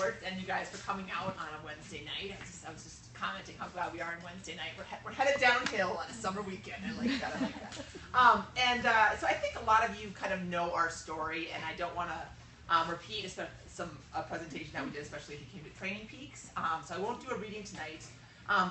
SkirtSports and you guys for coming out on a Wednesday night. I was just commenting how glad we are on Wednesday night. We're headed downhill on a summer weekend. I like that. So I think a lot of you kind of know our story, and I don't want to repeat some presentation that we did, especially if you came to Training Peaks. So I won't do a reading tonight.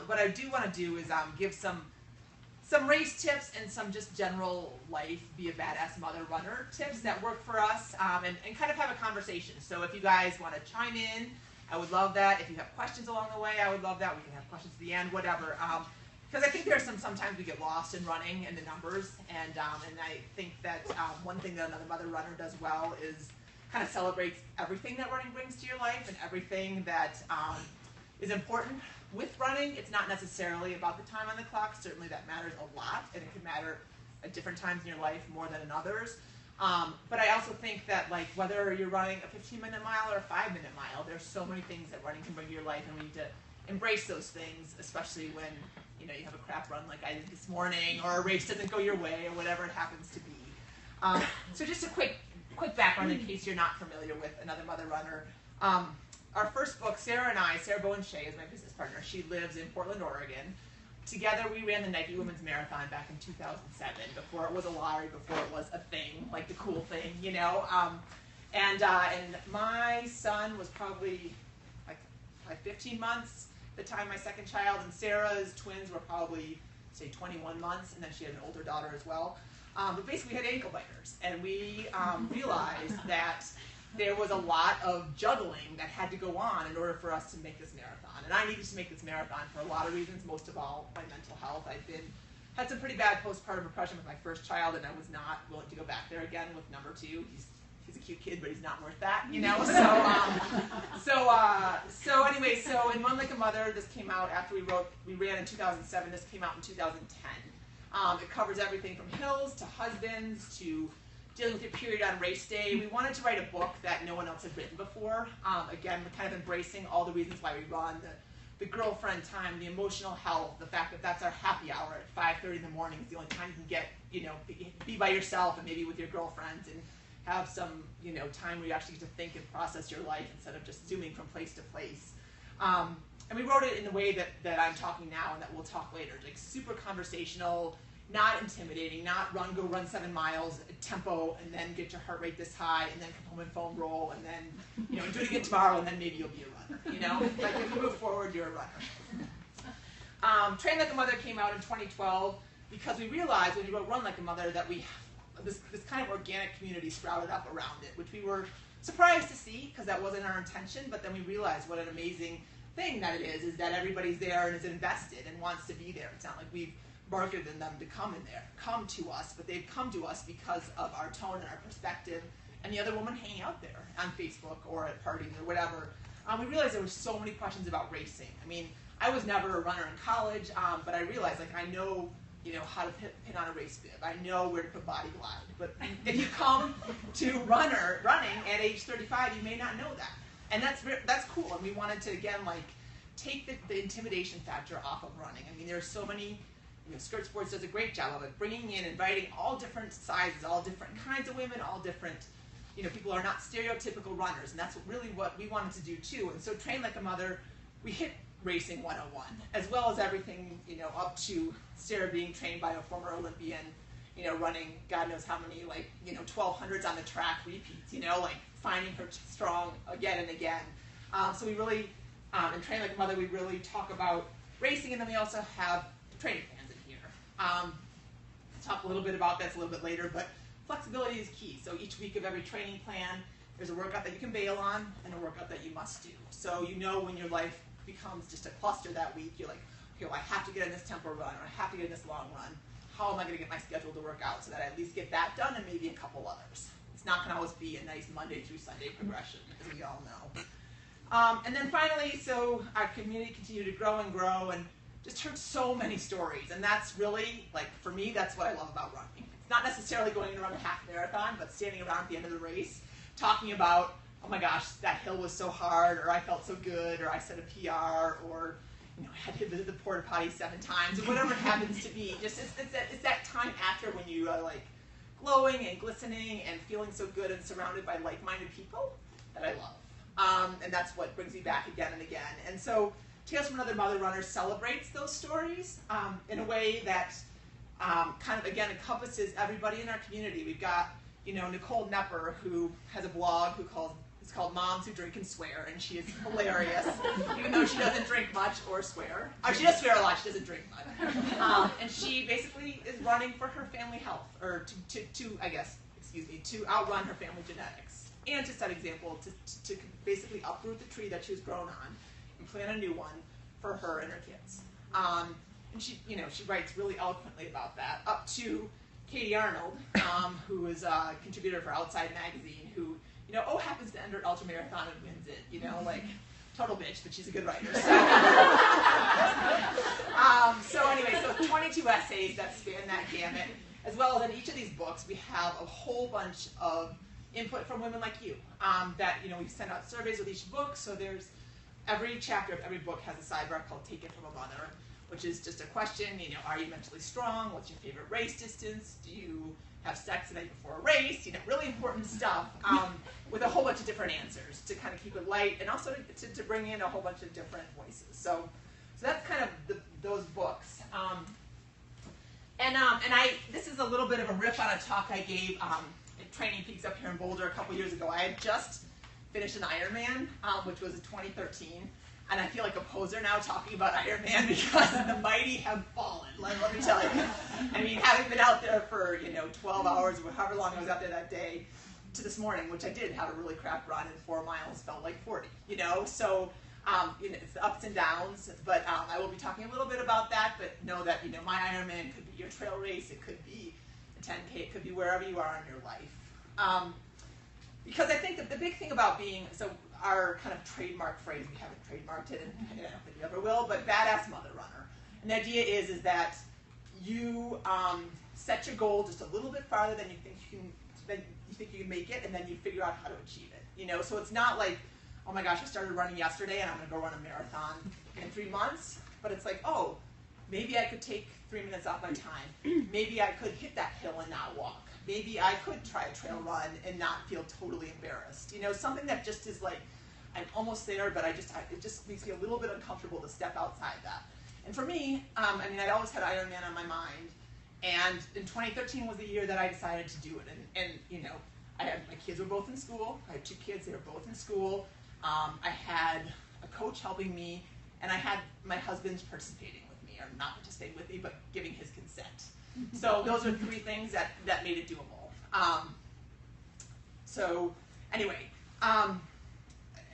What I do want to do is give some race tips and some just general life, be a badass mother runner tips that work for us, and kind of have a conversation. So if you guys want to chime in, I would love that. If you have questions along the way, I would love that. We can have questions at the end, whatever. Because I think there's sometimes we get lost in running and the numbers, and I think that one thing that another mother runner does well is kind of celebrates everything that running brings to your life and everything that is important with running. It's not necessarily about the time on the clock. Certainly that matters a lot, and it can matter at different times in your life more than in others. But I also think that, like, whether you're running a 15-minute mile or a 5-minute mile, there's so many things that running can bring to your life, and we need to embrace those things, especially when you have a crap run like I did this morning, or a race doesn't go your way, or whatever it happens to be. So just a quick background in case you're not familiar with Another Mother Runner. Our first book, Sarah Bowen Shea is my business partner. She lives in Portland, Oregon. Together, we ran the Nike Women's Marathon back in 2007, before it was a lottery, before it was a thing, like the cool thing, And my son was probably like 15 months at the time, my second child, and Sarah's twins were probably, say, 21 months, and then she had an older daughter as well. But basically, we had ankle biters, and we realized that there was a lot of juggling that had to go on in order for us to make this marathon. And I needed to make this marathon for a lot of reasons, most of all my mental health. Had some pretty bad postpartum depression with my first child, and I was not willing to go back there again with number two. He's a cute kid, but he's not worth that, So in Run Like a Mother, this came out after we ran in 2007. This came out in 2010. It covers everything from hills to husbands to dealing with your period on race day. We wanted to write a book that no one else had written before. Again, we're kind of embracing all the reasons why we run, the girlfriend time, the emotional health, the fact that that's our happy hour at 5:30 in the morning is the only time you can get, be by yourself and maybe with your girlfriends and have some, time where you actually get to think and process your life instead of just zooming from place to place. And we wrote it in the way that I'm talking now and that we'll talk later, like super conversational, not intimidating, not go run 7 miles tempo and then get your heart rate this high and then come home and foam roll and then do it again tomorrow and then maybe you'll be a runner. Like if you move forward, you're a runner. Train Like a Mother came out in 2012 because we realized when we wrote Run Like a Mother that this kind of organic community sprouted up around it, which we were surprised to see because that wasn't our intention, but then we realized what an amazing thing that it is that everybody's there and is invested and wants to be there. It's not like we've marketed them to come to us, but they've come to us because of our tone and our perspective and the other woman hanging out there on Facebook or at parties or whatever. We realized there were so many questions about racing. I mean, I was never a runner in college, but I realized I know how to pin on a race bib. I know where to put body glide. But if you come to running at age 35, you may not know that. And that's cool. And we wanted to, again, take the intimidation factor off of running. I mean, there are so many, SkirtSports does a great job of it, bringing in, inviting all different sizes, all different kinds of women, all different, people are not stereotypical runners. And that's really what we wanted to do too. And so Train Like a Mother, we hit Racing 101, as well as everything, up to Sarah being trained by a former Olympian, running God knows how many, 1200s on the track repeats, finding her strong again and again. So we really, in Train Like a Mother, we really talk about racing, and then we also have training plans in here. I'll talk a little bit about this a little bit later, but flexibility is key. So each week of every training plan, there's a workout that you can bail on and a workout that you must do. So when your life becomes just a cluster that week, you're like, okay, well, I have to get in this tempo run, or I have to get in this long run. How am I going to get my schedule to work out so that I at least get that done and maybe a couple others? It's not going to always be a nice Monday through Sunday progression, as we all know. And then finally, so our community continued to grow and just heard so many stories. And that's really, for me, that's what I love about running. It's not necessarily going to run a half marathon, but standing around at the end of the race, talking about, oh my gosh, that hill was so hard, or I felt so good, or I set a PR, or I had to visit the porta potty 7 times, or whatever it happens to be. Just it's that time after when you are glowing and glistening and feeling so good and surrounded by like-minded people that I love. And that's what brings me back again and again. And so Tales from Another Mother Runner celebrates those stories in a way that kind of, again, encompasses everybody in our community. We've got, Nicole Nepper, who has a blog it's called Moms Who Drink and Swear, and she is hilarious, even though she doesn't drink much or swear. She does swear a lot, she doesn't drink much. And she basically is running for her family health, or to outrun her family genetics, and to set example, to basically uproot the tree that she was grown on and plant a new one for her and her kids. And she writes really eloquently about that, up to Katie Arnold, who is a contributor for Outside Magazine, who, happens to enter ultramarathon and wins it, total bitch, but she's a good writer. So 22 essays that span that gamut, as well as in each of these books, we have a whole bunch of input from women like you, that, we send out surveys with each book, so there's every chapter of every book has a sidebar called Take It From a Mother, which is just a question, are you mentally strong? What's your favorite race distance? Do you have sex the night before a race? Really important stuff, with a whole bunch of different answers to kind of keep it light, and also to bring in a whole bunch of different voices. So that's kind of those books. This is a little bit of a riff on a talk I gave at Training Peaks up here in Boulder a couple years ago. I had just finished an Ironman, which was in 2013. And I feel like a poser now talking about Ironman because the mighty have fallen, let me tell you. I mean, having been out there for, 12 hours or however long I was out there that day to this morning, which I did have a really crap run, and 4 miles felt like 40, So, it's the ups and downs, but I will be talking a little bit about that, but know that, my Ironman could be your trail race, it could be a 10K, it could be wherever you are in your life. Because I think that the big thing about our kind of trademark phrase, we haven't trademarked it, and I don't think we ever will, but badass mother runner. And the idea is that you set your goal just a little bit farther than you think you can make it, and then you figure out how to achieve it. So it's not like, oh my gosh, I started running yesterday and I'm going to go run a marathon in 3 months, but it's like, oh, maybe I could take 3 minutes off my time. Maybe I could hit that hill and not walk. Maybe I could try a trail run and not feel totally embarrassed. Something that just is like, I'm almost there, but it just makes me a little bit uncomfortable to step outside that. And for me, I'd always had Ironman on my mind, and in 2013 was the year that I decided to do it. And my kids were both in school. I had 2 kids, they were both in school. I had a coach helping me, and I had my husband participating with me, or not participating with me, but giving his consent. So those are 3 things that made it doable.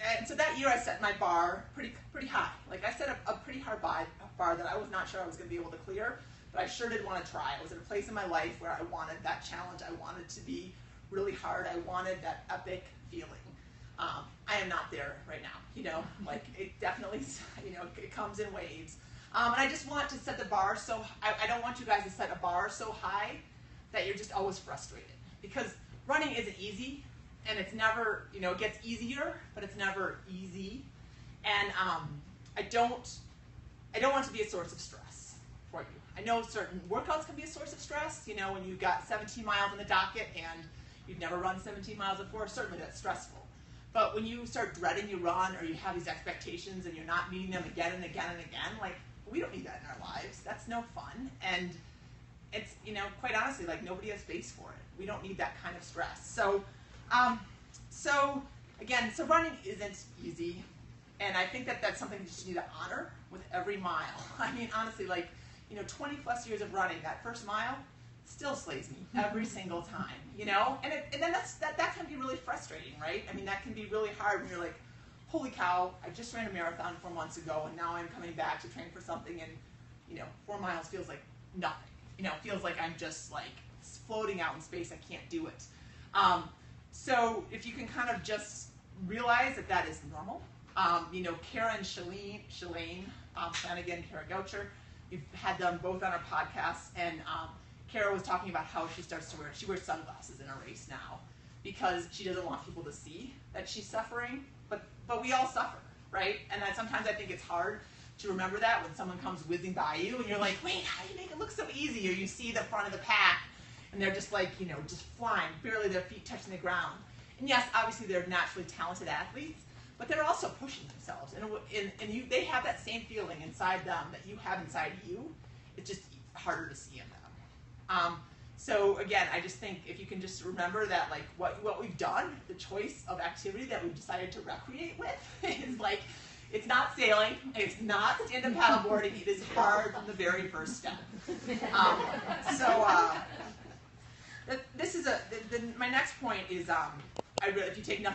And so that year I set my bar pretty high. Like I set a pretty hard bar that I was not sure I was going to be able to clear, but I sure did want to try. I was at a place in my life where I wanted that challenge. I wanted to be really hard. I wanted that epic feeling. I am not there right now. Like it definitely, it comes in waves. And I just want to set the bar so I don't want you guys to set a bar so high that you're just always frustrated, because running isn't easy, and it's never, it gets easier, but it's never easy. And I don't want to be a source of stress for you. I know certain workouts can be a source of stress. When you've got 17 miles on the docket and you've never run 17 miles before, certainly that's stressful. But when you start dreading your run, or you have these expectations and you're not meeting them again and again and again, like, we don't need that in our lives. That's no fun. And it's, quite honestly, like, nobody has space for it. We don't need that kind of stress. So running isn't easy. And I think that that's something you just need to honor with every mile. I mean, honestly, 20 plus years of running, that first mile still slays me every single time, And then that can be really frustrating, right? I mean, that can be really hard when you're like, holy cow, I just ran a marathon 4 months ago, and now I'm coming back to train for something, and 4 miles feels like nothing. Feels like I'm just like floating out in space. I can't do it. So if you can kind of just realize that is normal. Kara and Shalane Flanagan, Kara Goucher, you've had them both on our podcast, and Kara was talking about how she wears sunglasses in a race now because she doesn't want people to see that she's suffering, but we all suffer, right? And sometimes I think it's hard to remember that when someone comes whizzing by you and you're like, wait, how do you make it look so easy? Or you see the front of the pack and they're just like, just flying, barely their feet touching the ground. And yes, obviously they're naturally talented athletes, but they're also pushing themselves, and they have that same feeling inside them that you have inside you. It's just harder to see in them. So again, I just think if you can just remember that, like, what we've done, the choice of activity that we've decided to recreate with is like, it's not sailing, it's not stand-up paddleboarding, it is hard from the very first step. This is my next point is, if you take nothing